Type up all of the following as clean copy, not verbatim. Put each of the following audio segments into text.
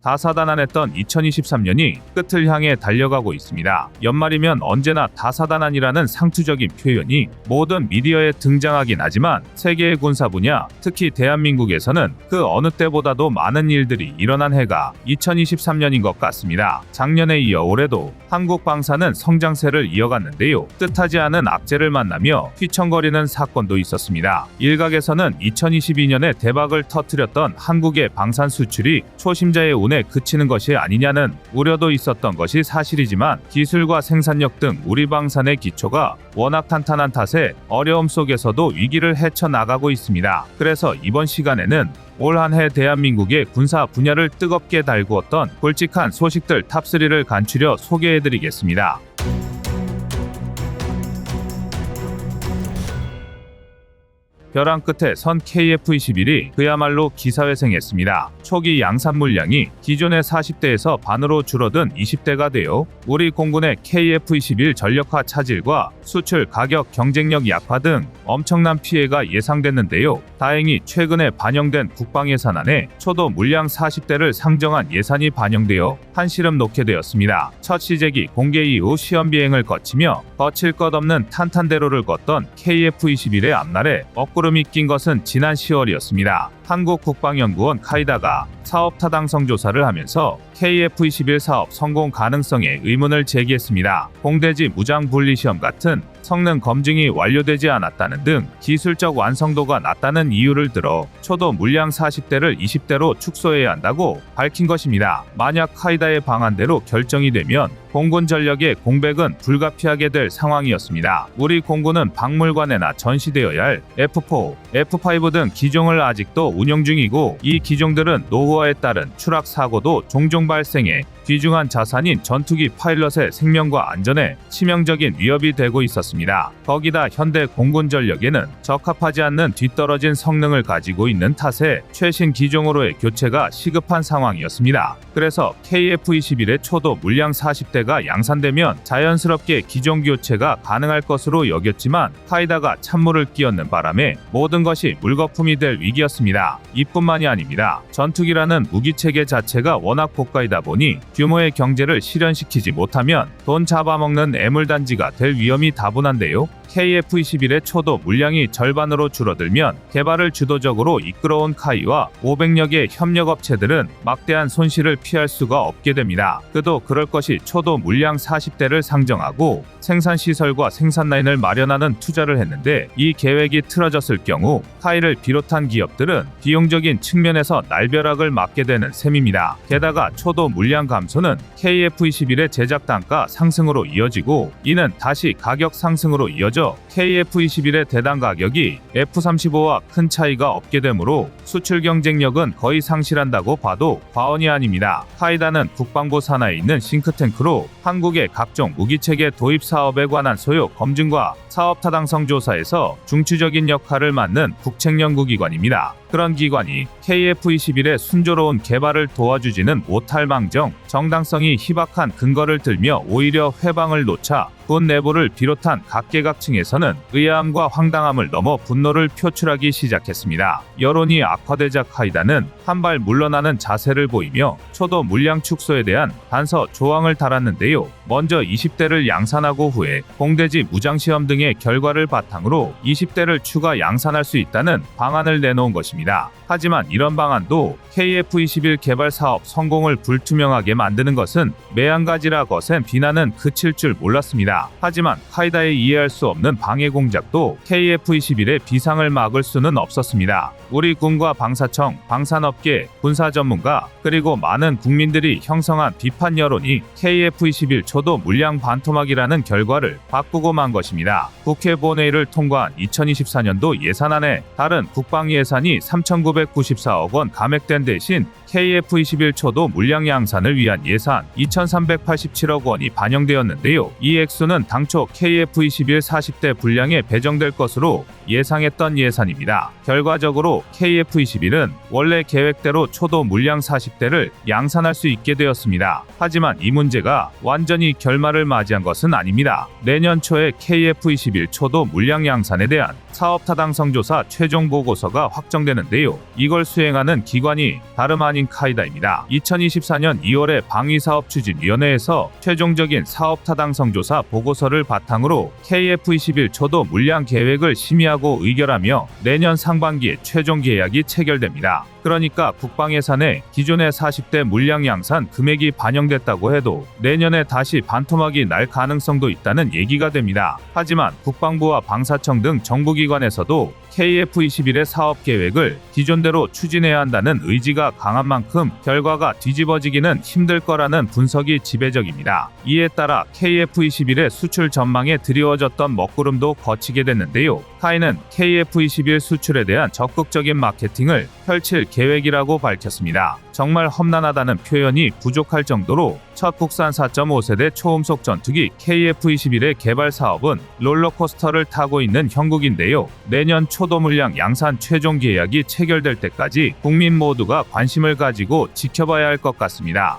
다사다난했던 2023년이 끝을 향해 달려가고 있습니다. 연말이면 언제나 다사다난이라는 상투적인 표현이 모든 미디어에 등장하긴 하지만 세계의 군사 분야, 특히 대한민국에서는 그 어느 때보다도 많은 일들이 일어난 해가 2023년인 것 같습니다. 작년에 이어 올해도 한국 방사는 성장세를 이어갔는데요. 뜻하지 않은 악재를 만나며 휘청거리는 사건도 있었습니다. 일각에서는 2022년에 대박을 터뜨렸던 한국의 방산 수출이 초심자의 운에 그치는 것이 아니냐는 우려도 있었던 것이 사실이지만 기술과 생산력 등 우리 방산의 기초가 워낙 탄탄한 탓에 어려움 속에서도 위기를 헤쳐나가고 있습니다. 그래서 이번 시간에는 올 한 해 대한민국의 군사 분야를 뜨겁게 달구었던 굵직한 소식들 탑3를 간추려 소개해드리겠습니다. 벼랑 끝에 선 KF-21이 그야말로 기사회생했습니다. 초기 양산 물량이 기존의 40대에서 반으로 줄어든 20대가 되어 우리 공군의 KF-21 전력화 차질과 수출 가격 경쟁력 약화 등 엄청난 피해가 예상됐는데요. 다행히 최근에 반영된 국방예산안에 초도 물량 40대를 상정한 예산이 반영되어 한시름 놓게 되었습니다. 첫 시제기 공개 이후 시험 비행을 거치며 거칠 것 없는 탄탄대로를 걷던 KF-21의 앞날에 먹구름이 낀 것은 지난 10월이었습니다. 한국국방연구원 카이다가 사업 타당성 조사를 하면서 KF-21 사업 성공 가능성에 의문을 제기했습니다. 공대지 무장 분리 시험 같은 성능 검증이 완료되지 않았다는 등 기술적 완성도가 낮다는 이유를 들어 초도 물량 40대를 20대로 축소해야 한다고 밝힌 것입니다. 만약 카이다의 방안대로 결정이 되면 공군 전력의 공백은 불가피하게 될 상황이었습니다. 우리 공군은 박물관에나 전시되어야 할 F4, F5 등 기종을 아직도 운영 중이고 이 기종들은 노후화에 따른 추락 사고도 종종 발생해 귀중한 자산인 전투기 파일럿의 생명과 안전에 치명적인 위협이 되고 있었습니다. 거기다 현대 공군 전력에는 적합하지 않는 뒤떨어진 성능을 가지고 있는 탓에 최신 기종으로의 교체가 시급한 상황이었습니다. 그래서 KF-21의 초도 물량 40대가 양산되면 자연스럽게 기종 교체가 가능할 것으로 여겼지만 카이다가 찬물을 끼얹는 바람에 모든 것이 물거품이 될 위기였습니다. 이뿐만이 아닙니다. 전투기라는 무기체계 자체가 워낙 고가이다 보니 규모의 경제를 실현시키지 못하면 돈 잡아먹는 애물단지가 될 위험이 다분한데요. KF-21의 초도 물량이 절반으로 줄어들면 개발을 주도적으로 이끌어온 카이와 500여 개 협력업체들은 막대한 손실을 피할 수가 없게 됩니다. 그도 그럴 것이 초도 물량 40대를 상정하고 생산시설과 생산라인을 마련하는 투자를 했는데 이 계획이 틀어졌을 경우 카이를 비롯한 기업들은 비용적인 측면에서 날벼락을 맞게 되는 셈입니다. 게다가 초도 물량 감소는 KF-21의 제작 단가 상승으로 이어지고 이는 다시 가격 상승으로 이어져 KF-21의 대당 가격이 F-35와 큰 차이가 없게 되므로 수출 경쟁력은 거의 상실한다고 봐도 과언이 아닙니다. 카이다는 국방부 산하에 있는 싱크탱크로 한국의 각종 무기체계 도입 사업에 관한 소요 검증과 사업 타당성 조사에서 중추적인 역할을 맡는 국책연구기관입니다. 그런 기관이 KF-21의 순조로운 개발을 도와주지는 못할 망정 정당성이 희박한 근거를 들며 오히려 회방을 놓자 군 내부를 비롯한 각계각층에서는 의아함과 황당함을 넘어 분노를 표출하기 시작했습니다. 여론이 악화되자 카이다는 한 발 물러나는 자세를 보이며 초도 물량 축소에 대한 단서 조항을 달았는데요. 먼저 20대를 양산하고 후에 공대지 무장시험 등의 결과를 바탕으로 20대를 추가 양산할 수 있다는 방안을 내놓은 것입니다. 하지만 이런 방안도 KF-21 개발 사업 성공을 불투명하게 만드는 것은 매한가지라 거센 비난은 그칠 줄 몰랐습니다. 하지만 카이다의 이해할 수 없는 방해 공작도 KF-21의 비상을 막을 수는 없었습니다. 우리 군과 방사청, 방산업계, 군사 전문가, 그리고 많은 국민들이 형성한 비판 여론이 KF-21 초도 물량 반토막이라는 결과를 바꾸고 만 것입니다. 국회 본회의를 통과한 2024년도 예산안에 다른 국방 예산이 3,994억 원 감액된 대신 KF-21 초도 물량 양산을 위한 예산 2,387억 원이 반영되었는데요. 이 액수는 당초 KF-21 40대 분량에 배정될 것으로 예상했던 예산입니다. 결과적으로 KF-21은 원래 계획대로 초도 물량 40대를 양산할 수 있게 되었습니다. 하지만 이 문제가 완전히 결말을 맞이한 것은 아닙니다. 내년 초에 KF-21 초도 물량 양산에 대한 사업 타당성 조사 최종 보고서가 확정되는데요. 이걸 수행하는 기관이 다름 아닌 카이다입니다. 2024년 2월에 방위사업추진위원회에서 최종적인 사업타당성조사 보고서를 바탕으로 KF-21 초도 물량 계획을 심의하고 의결하며 내년 상반기에 최종 계약이 체결됩니다. 그러니까 국방 예산에 기존의 40대 물량 양산 금액이 반영됐다고 해도 내년에 다시 반토막이 날 가능성도 있다는 얘기가 됩니다. 하지만 국방부와 방사청 등 정부기관에서도 KF-21의 사업 계획을 기존대로 추진해야 한다는 의지가 강한 만큼 결과가 뒤집어지기는 힘들 거라는 분석이 지배적입니다. 이에 따라 KF-21의 수출 전망에 드리워졌던 먹구름도 거치게 됐는데요. 카이는 KF-21 수출에 대한 적극적인 마케팅을 펼칠 계획이라고 밝혔습니다. 정말 험난하다는 표현이 부족할 정도로 첫 국산 4.5세대 초음속 전투기 KF-21의 개발 사업은 롤러코스터를 타고 있는 형국인데요. 내년 초도 물량 양산 최종 계약이 체결될 때까지 국민 모두가 관심을 가지고 지켜봐야 할 것 같습니다.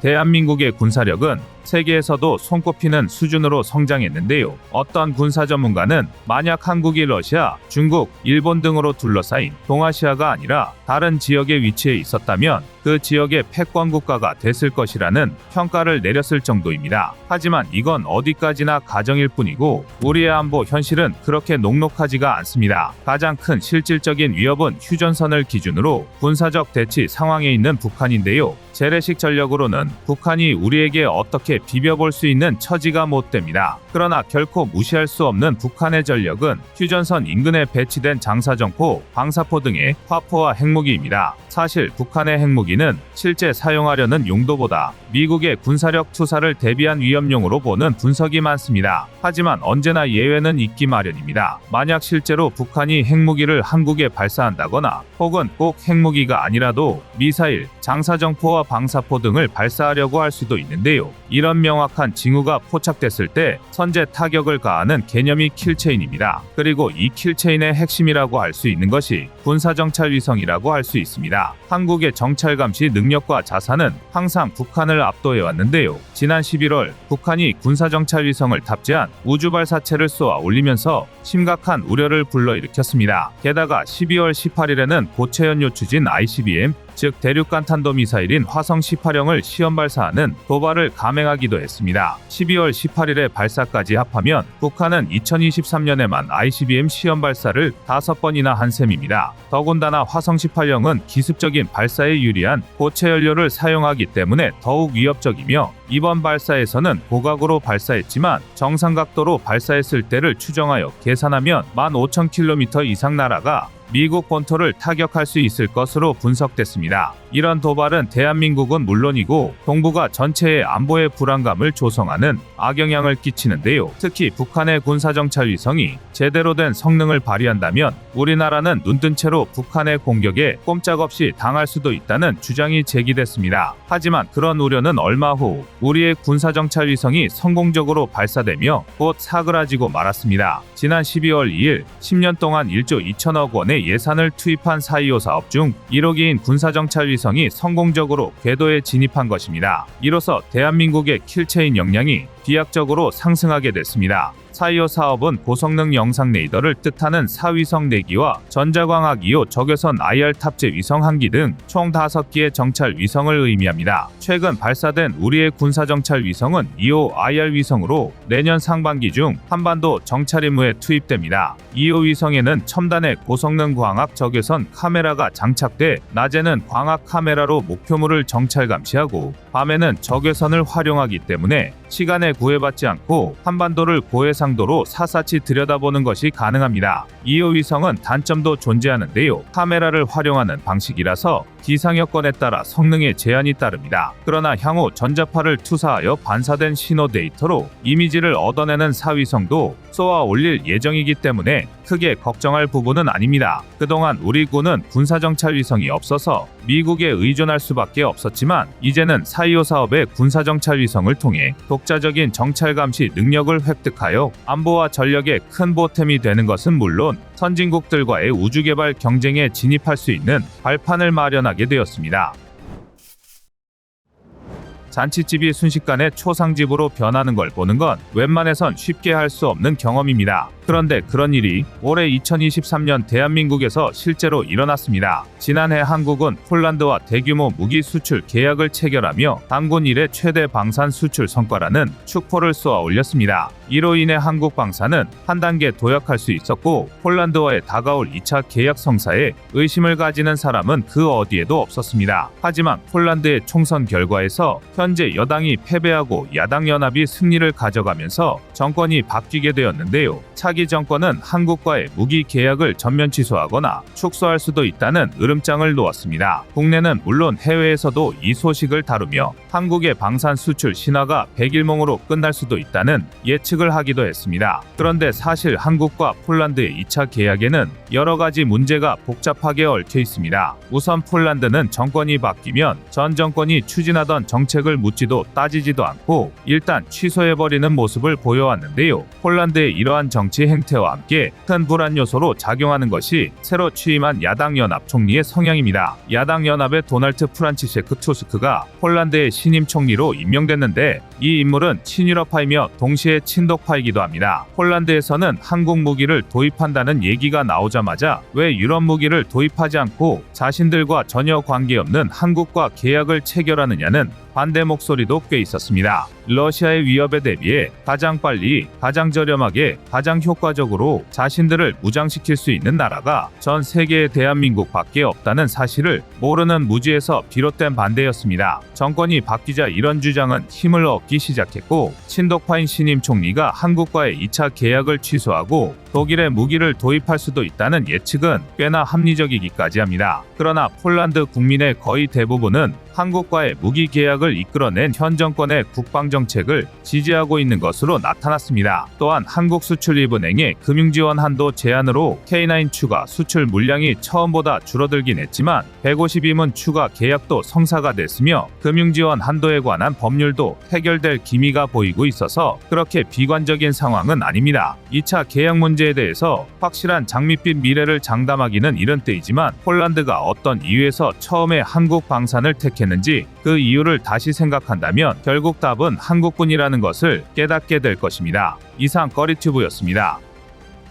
대한민국의 군사력은 세계에서도 손꼽히는 수준으로 성장했는데요. 어떤 군사 전문가는 만약 한국이 러시아, 중국, 일본 등으로 둘러싸인 동아시아가 아니라 다른 지역에 위치해 있었다면 그 지역의 패권 국가가 됐을 것이라는 평가를 내렸을 정도입니다. 하지만 이건 어디까지나 가정일 뿐이고 우리의 안보 현실은 그렇게 녹록하지가 않습니다. 가장 큰 실질적인 위협은 휴전선을 기준으로 군사적 대치 상황에 있는 북한인데요. 재래식 전력으로는 북한이 우리에게 어떻게 비벼볼 수 있는 처지가 못 됩니다. 그러나 결코 무시할 수 없는 북한의 전력은 휴전선 인근에 배치된 장사정포, 방사포 등의 화포와 핵무기입니다. 사실 북한의 핵무기는 실제 사용하려는 용도보다 미국의 군사력 투사를 대비한 위협용으로 보는 분석이 많습니다. 하지만 언제나 예외는 있기 마련입니다. 만약 실제로 북한이 핵무기를 한국에 발사한다거나 혹은 꼭 핵무기가 아니라도 미사일, 장사정포와 방사포 등을 발사하려고 할 수도 있는데요. 이런 명확한 징후가 포착됐을 때 선제 타격을 가하는 개념이 킬체인입니다. 그리고 이 킬체인의 핵심이라고 할 수 있는 것이 군사정찰 위성이라고 할 수 있습니다. 한국의 정찰 감시 능력과 자산은 항상 북한을 압도해 왔는데요. 지난 11월 북한이 군사정찰 위성을 탑재한 우주발사체를 쏘아 올리면서 심각한 우려를 불러일으켰습니다. 게다가 12월 18일에는 고체 연료 추진 ICBM, 즉 대륙간 탄도미사일인 화성 18형을 시험 발사하는 도발을 감행하기도 했습니다. 12월 18일에 발사까지 합하면 북한은 2023년에만 ICBM 시험 발사를 5번이나 한 셈입니다. 더군다나 화성 18형은 기습적인 발사에 유리한 고체 연료를 사용하기 때문에 더욱 위협적이며 이번 발사에서는 고각으로 발사했지만 정상각도로 발사했을 때를 추정하여 계산하면 15,000km 이상 날아가 미국 본토를 타격할 수 있을 것으로 분석됐습니다. 이런 도발은 대한민국은 물론이고 동북아 전체의 안보의 불안감을 조성하는 악영향을 끼치는데요. 특히 북한의 군사정찰 위성이 제대로 된 성능을 발휘한다면 우리나라는 눈뜬 채로 북한의 공격에 꼼짝없이 당할 수도 있다는 주장이 제기됐습니다. 하지만 그런 우려는 얼마 후 우리의 군사정찰 위성이 성공적으로 발사되며 곧 사그라지고 말았습니다. 지난 12월 2일 10년 동안 1조 2천억 원의 예산을 투입한 4.25 사업 중 1호기인 군사정찰 위성이 성공적으로 궤도에 진입한 것입니다. 이로써 대한민국의 킬체인 역량이 비약적으로 상승하게 됐습니다. 4.25 사업은 고성능 영상 레이더를 뜻하는 사위성 4기와 전자광학 2호 적외선 IR 탑재 위성 1기 등 총 5기의 정찰 위성을 의미합니다. 최근 발사된 우리의 군사정찰 위성은 2호 IR 위성으로 내년 상반기 중 한반도 정찰 임무에 투입됩니다. 2호 위성에는 첨단의 고성능 광학 적외선 카메라가 장착돼 낮에는 광학 카메라로 목표물을 정찰 감시하고 밤에는 적외선을 활용하기 때문에 시간에 구애받지 않고 한반도를 고해상도로 샅샅이 들여다보는 것이 가능합니다. 2호 위성은 단점도 존재하는데요. 카메라를 활용하는 방식이라서 기상 여건에 따라 성능에 제한이 따릅니다. 그러나 향후 전자파를 투사하여 반사된 신호 데이터로 이미지를 얻어내는 사위성도 쏘아 올릴 예정이기 때문에 크게 걱정할 부분은 아닙니다. 그동안 우리 군은 군사정찰 위성이 없어서 미국에 의존할 수밖에 없었지만 이제는 4.25 사업의 군사정찰 위성을 통해 독자적인 정찰 감시 능력을 획득하여 안보와 전력에 큰 보탬이 되는 것은 물론 선진국들과의 우주개발 경쟁에 진입할 수 있는 발판을 마련하게 되었습니다. 잔칫집이 순식간에 초상집으로 변하는 걸 보는 건 웬만해선 쉽게 할 수 없는 경험입니다. 그런데 그런 일이 올해 2023년 대한민국에서 실제로 일어났습니다. 지난해 한국은 폴란드와 대규모 무기 수출 계약을 체결하며 단군 이래 최대 방산 수출 성과라는 축포를 쏘아 올렸습니다. 이로 인해 한국 방산은 한 단계 도약할 수 있었고 폴란드와의 다가올 2차 계약 성사에 의심을 가지는 사람은 그 어디에도 없었습니다. 하지만 폴란드의 총선 결과에서 현재 여당이 패배하고 야당 연합이 승리를 가져가면서 정권이 바뀌게 되었는데요. 차기 정권은 한국과의 무기 계약을 전면 취소하거나 축소할 수도 있다는 으름장을 놓았습니다. 국내는 물론 해외에서도 이 소식을 다루며 한국의 방산 수출 신화가 백일몽으로 끝날 수도 있다는 예측을 하기도 했습니다. 그런데 사실 한국과 폴란드의 2차 계약에는 여러 가지 문제가 복잡하게 얽혀 있습니다. 우선 폴란드는 정권이 바뀌면 전 정권이 추진하던 정책을 묻지도 따지지도 않고 일단 취소해버리는 모습을 보여왔는데요. 폴란드의 이러한 정치 행태와 함께 큰 불안 요소로 작용하는 것이 새로 취임한 야당연합 총리의 성향입니다. 야당연합의 도널드 프란치셰크 투스크가 폴란드의 신임 총리로 임명됐는데 이 인물은 친유럽파이며 동시에 친독파이기도 합니다. 폴란드에서는 한국 무기를 도입한다는 얘기가 나오자마자 왜 유럽 무기를 도입하지 않고 자신들과 전혀 관계없는 한국과 계약을 체결하느냐는 반대 목소리도 꽤 있었습니다. 러시아의 위협에 대비해 가장 빨리, 가장 저렴하게, 가장 효과적으로 자신들을 무장시킬 수 있는 나라가 전 세계의 대한민국밖에 없다는 사실을 모르는 무지에서 비롯된 반대였습니다. 정권이 바뀌자 이런 주장은 힘을 얻기 시작했고 친독파인 신임 총리가 한국과의 2차 계약을 취소하고 독일에 무기를 도입할 수도 있다는 예측은 꽤나 합리적이기까지 합니다. 그러나 폴란드 국민의 거의 대부분은 한국과의 무기 계약을 이끌어낸 현 정권의 국방정책을 지지하고 있는 것으로 나타났습니다. 또한 한국수출입은행의 금융지원 한도 제한으로 K9 추가 수출 물량이 처음보다 줄어들긴 했지만 152문 추가 계약도 성사가 됐으며 금융지원 한도에 관한 법률도 해결될 기미가 보이고 있어서 그렇게 비관적인 상황은 아닙니다. 2차 계약 문제에 대해서 확실한 장밋빛 미래를 장담하기는 이른 때이지만 폴란드가 어떤 이유에서 처음에 한국 방산을 택했는지 그 이유를 다시 생각한다면 결국 답은 한국뿐이라는 것을 깨닫게 될 것입니다. 이상 꺼리튜브였습니다.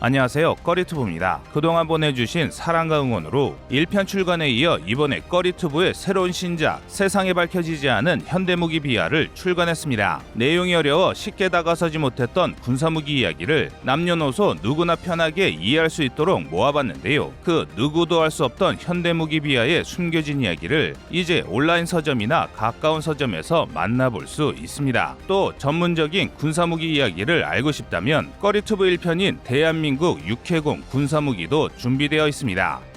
안녕하세요, 꺼리튜브입니다. 그동안 보내주신 사랑과 응원으로 1편 출간에 이어 이번에 꺼리튜브의 새로운 신작 세상에 밝혀지지 않은 현대무기 비하를 출간했습니다. 내용이 어려워 쉽게 다가서지 못했던 군사무기 이야기를 남녀노소 누구나 편하게 이해할 수 있도록 모아봤는데요. 그 누구도 알 수 없던 현대무기 비하의 숨겨진 이야기를 이제 온라인 서점이나 가까운 서점에서 만나볼 수 있습니다. 또 전문적인 군사무기 이야기를 알고 싶다면 꺼리튜브 1편인 대한민국 육해공 군사무기도 준비되어 있습니다.